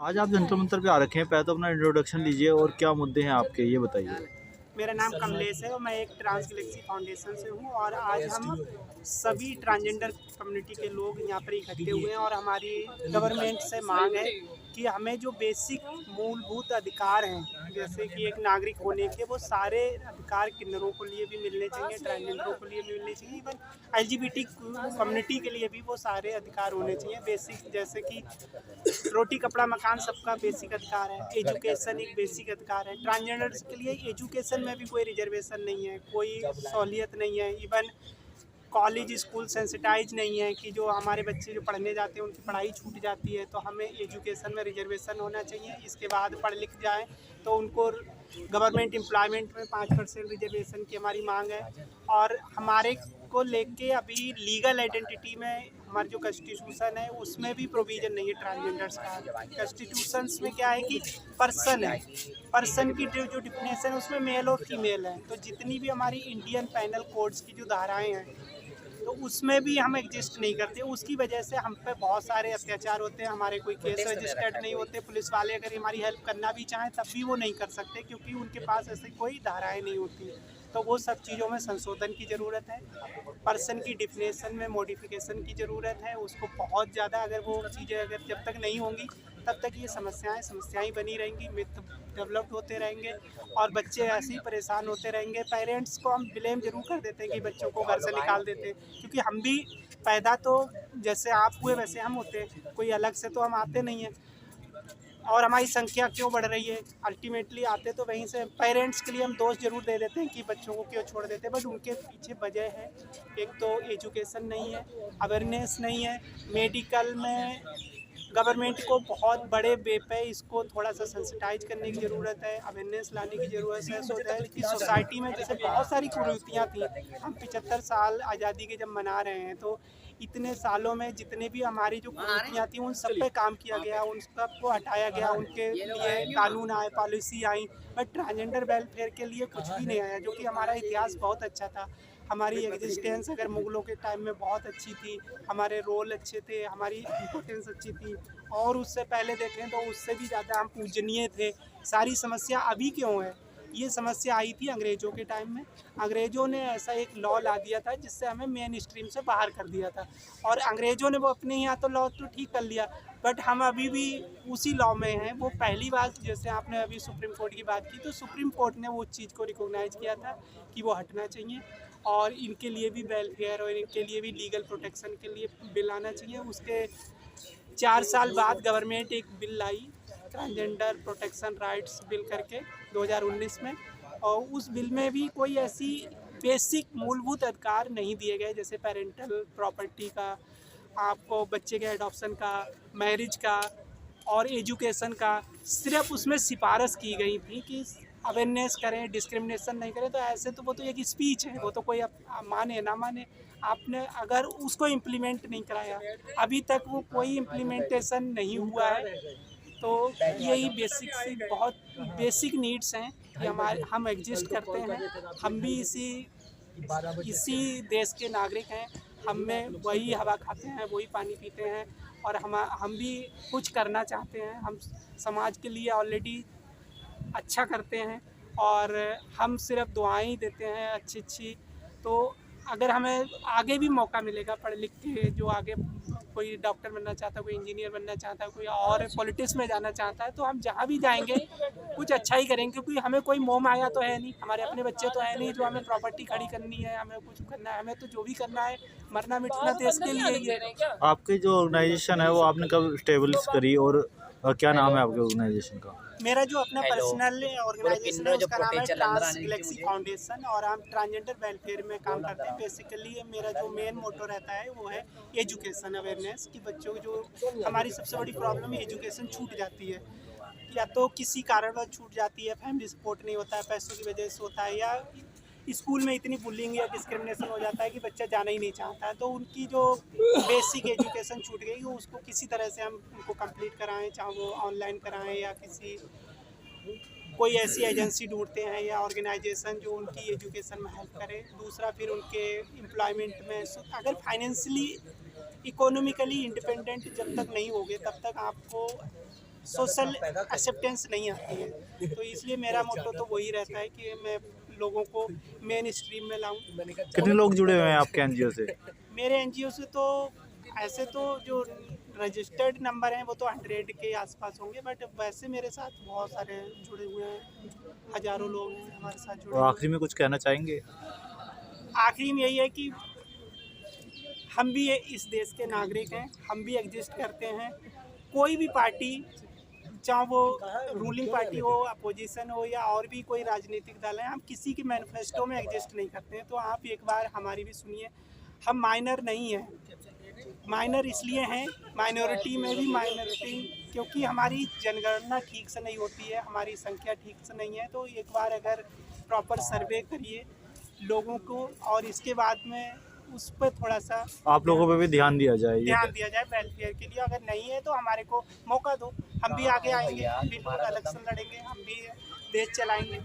आज आप जंतर मंतर पे आ रखे हैं, पहले तो अपना इंट्रोडक्शन दीजिए और क्या मुद्दे हैं आपके, ये बताइए। मेरा नाम कमलेश है और मैं एक ट्रांस गैलेक्सी फाउंडेशन से हूँ और आज हम सभी ट्रांसजेंडर कम्युनिटी के लोग यहाँ पर इकट्ठे हुए हैं और हमारी गवर्नमेंट से मांग है कि हमें जो बेसिक मूलभूत अधिकार हैं जैसे कि एक नागरिक होने के, वो सारे अधिकार किन्नरों को लिए भी मिलने चाहिए, ट्रांसजेंडरों को लिए भी मिलने चाहिए, इवन एलजीबीटी कम्युनिटी के लिए भी वो सारे अधिकार होने चाहिए बेसिक, जैसे कि रोटी कपड़ा मकान सबका बेसिक अधिकार है। एजुकेशन एक बेसिक अधिकार है। ट्रांसजेंडर्स के लिए एजुकेशन में भी कोई रिजर्वेशन नहीं है, कोई सहूलियत नहीं है। इवन कॉलेज स्कूल सेंसिटाइज नहीं है कि जो हमारे बच्चे जो पढ़ने जाते हैं उनकी पढ़ाई छूट जाती है, तो हमें एजुकेशन में रिजर्वेशन होना चाहिए। इसके बाद पढ़ लिख जाएँ तो उनको गवर्नमेंट एम्प्लॉयमेंट में 5% रिजर्वेशन की हमारी मांग है। और हमारे को लेके अभी लीगल आइडेंटिटी में हमारा जो कॉन्स्टिट्यूशन है उसमें भी प्रोविज़न नहीं है ट्रांसजेंडर्स का। कॉन्स्टिट्यूशंस में क्या है कि पर्सन है, पर्सन की जो डिफिनेशन है उसमें मेल और फीमेल है। तो जितनी भी हमारी इंडियन पैनल कोड्स की जो धाराएं हैं तो उसमें भी हम एग्जिस्ट नहीं करते। उसकी वजह से हम पे बहुत सारे अत्याचार होते हैं, हमारे कोई केस रजिस्टर्ड नहीं होते। पुलिस वाले अगर हमारी हेल्प करना भी चाहें तब भी वो नहीं कर सकते क्योंकि उनके पास ऐसी कोई धाराएं नहीं होती। तो वो सब चीज़ों में संशोधन की ज़रूरत है। पर्सन की डिफिनेशन में मॉडिफिकेशन की ज़रूरत है उसको बहुत ज़्यादा। अगर वो चीज़ें अगर जब तक नहीं होंगी तब तक ये समस्याएं बनी रहेंगी, मिथ डेवलप्ड होते रहेंगे और बच्चे ऐसे ही परेशान होते रहेंगे। पेरेंट्स को हम ब्लेम जरूर कर देते हैं कि बच्चों को घर से निकाल देते हैं, क्योंकि हम भी पैदा तो जैसे आप हुए वैसे हम होते हैं, कोई अलग से तो हम आते नहीं हैं। और हमारी संख्या क्यों बढ़ रही है, अल्टीमेटली आते तो वहीं से। पेरेंट्स के लिए हम दोष जरूर दे देते हैं कि बच्चों को क्यों छोड़ देते हैं, बट उनके पीछे वजह है। एक तो एजुकेशन नहीं है, अवेयरनेस नहीं है। मेडिकल में गवर्नमेंट को बहुत बड़े वे पे इसको थोड़ा सा सेंसिटाइज करने की ज़रूरत है, अवेयरनेस लाने की ज़रूरत है। सो दैट कि सोसाइटी में जैसे बहुत सारी कुरीतियाँ थी, हम 75 साल आज़ादी के जब मना रहे हैं तो इतने सालों में जितने भी हमारी जो कुरीतियाँ थी उन सब पे काम किया गया, उन सब को हटाया गया, उनके लिए कानून आए, policy I. But transgender welfare के लिए कुछ भी नहीं आया, जो कि हमारा इतिहास बहुत अच्छा था। हमारी एग्जिस्टेंस अगर मुग़लों के टाइम में बहुत अच्छी थी, हमारे रोल अच्छे थे, हमारी इम्पोर्टेंस अच्छी थी, और उससे पहले देखें तो उससे भी ज़्यादा हम पूजनीय थे। सारी समस्या अभी क्यों है, ये समस्या आई थी अंग्रेज़ों के टाइम में। अंग्रेज़ों ने ऐसा एक लॉ ला दिया था जिससे हमें मेन स्ट्रीम से बाहर कर दिया था, और अंग्रेज़ों ने वो अपने यहाँ तो लॉ तो ठीक कर लिया, बट हम अभी भी उसी लॉ में हैं। वो पहली बात, जैसे आपने अभी सुप्रीम कोर्ट की बात की, तो सुप्रीम कोर्ट ने वो चीज़ को रिकॉग्नाइज़ किया था कि वो हटना चाहिए और इनके लिए भी वेलफेयर और इनके लिए भी लीगल प्रोटेक्शन के लिए बिल आना चाहिए। उसके 4 साल बाद गवर्नमेंट एक बिल लाई, ट्रांसजेंडर प्रोटेक्शन राइट्स बिल करके 2019 में, और उस बिल में भी कोई ऐसी बेसिक मूलभूत अधिकार नहीं दिए गए, जैसे पेरेंटल प्रॉपर्टी का, आपको बच्चे के एडॉप्शन का, मैरिज का और एजुकेशन का। सिर्फ उसमें सिफारिश की गई थी कि अवेयरनेस करें, डिस्क्रिमिनेशन नहीं करें। तो ऐसे तो वो तो एक स्पीच है, वो तो कोई माने ना माने, आपने अगर उसको इम्प्लीमेंट नहीं कराया, अभी तक वो कोई इम्प्लीमेंटेशन नहीं हुआ है। तो यही बेसिक सी बहुत बेसिक नीड्स हैं कि हम एग्जिस्ट करते हैं, हम भी इसी देश के नागरिक हैं। हम में वही हवा खाते हैं, वही पानी पीते हैं, और हम भी कुछ करना चाहते हैं। हम समाज के लिए ऑलरेडी अच्छा करते हैं और हम सिर्फ दुआएं ही देते हैं अच्छी अच्छी। तो अगर हमें आगे भी मौका मिलेगा पढ़ लिख के, जो आगे कोई डॉक्टर बनना चाहता है, कोई इंजीनियर बनना चाहता है, कोई और पॉलिटिक्स में जाना चाहता है, तो हम जहाँ भी जाएंगे कुछ अच्छा ही करेंगे, क्योंकि हमें कोई मोह माया तो है नहीं, हमारे अपने बच्चे तो है नहीं जो हमें प्रॉपर्टी खड़ी करनी है, हमें कुछ करना है। हमें तो जो भी करना है, मरना मिटना देश के लिए ही है। आपकी जो ऑर्गेनाइजेशन है वो आपने कब स्टेब्लिश करी और क्या नाम है आपके ऑर्गेनाइजेशन का? मेरा जो अपना पर्सनल ऑर्गेनाइजेशन है उसका नाम है ट्रांस गैलेक्सी फाउंडेशन, और हम ट्रांसजेंडर वेलफेयर में काम करते हैं। बेसिकली मेरा जो मेन मोटो रहता है वो है एजुकेशन अवेयरनेस, कि बच्चों को जो हमारी सबसे बड़ी प्रॉब्लम है, एजुकेशन छूट जाती है, या तो किसी कारणवश छूट जाती है, फैमिली सपोर्ट नहीं होता है, पैसों की वजह से होता है, या स्कूल में इतनी बुलिंग या डिस्क्रिमिनेशन हो जाता है कि बच्चा जाना ही नहीं चाहता है। तो उनकी जो बेसिक एजुकेशन छूट गई वो उसको किसी तरह से हम उनको कंप्लीट कराएं, चाहे वो ऑनलाइन कराएं या किसी कोई ऐसी एजेंसी ढूंढते हैं या ऑर्गेनाइजेशन जो उनकी एजुकेशन में हेल्प करे। दूसरा, फिर उनके एम्प्लॉयमेंट में अगर फाइनेंशियली इकोनॉमिकली इंडिपेंडेंट जब तक नहीं होगे तब तक आपको सोशल एक्सेप्टेंस नहीं आती है। तो इसलिए मेरा मोटो तो वही रहता है कि मैं लोगों को मेन स्ट्रीम में लाऊं। कितने लोग जुड़े हुए हैं आपके एनजीओ से? मेरे एनजीओ से तो ऐसे तो जो रजिस्टर्ड नंबर हैं वो तो 100 के आसपास होंगे, बट वैसे मेरे साथ बहुत सारे जुड़े हुए हैं, हज़ारों लोग हैं हमारे साथ जुड़े और हुए। आखिरी में कुछ कहना चाहेंगे? आखिरी में यही है कि हम भी इस देश के नागरिक हैं, हम भी एग्जिस्ट करते हैं। कोई भी पार्टी, चाहे वो रूलिंग पार्टी हो, अपोजिशन हो या और भी कोई राजनीतिक दल है, हम किसी की मैनिफेस्टो में एग्जिस्ट नहीं करते हैं। तो आप एक बार हमारी भी सुनिए। हम माइनर नहीं हैं, माइनर इसलिए हैं, माइनॉरिटी में भी माइनॉरिटी, क्योंकि हमारी जनगणना ठीक से नहीं होती है, हमारी संख्या ठीक से नहीं है। तो एक बार अगर प्रॉपर सर्वे करिए लोगों को और इसके बाद में उस पर थोड़ा सा आप लोगों पे भी ध्यान दिया जाए, ये ध्यान दिया जाए वेलफेयर के लिए। अगर नहीं है तो हमारे को मौका दो, हम भी आगे आएंगे, बिल्कुल इलेक्शन लड़ेंगे, हम भी देश चलाएंगे।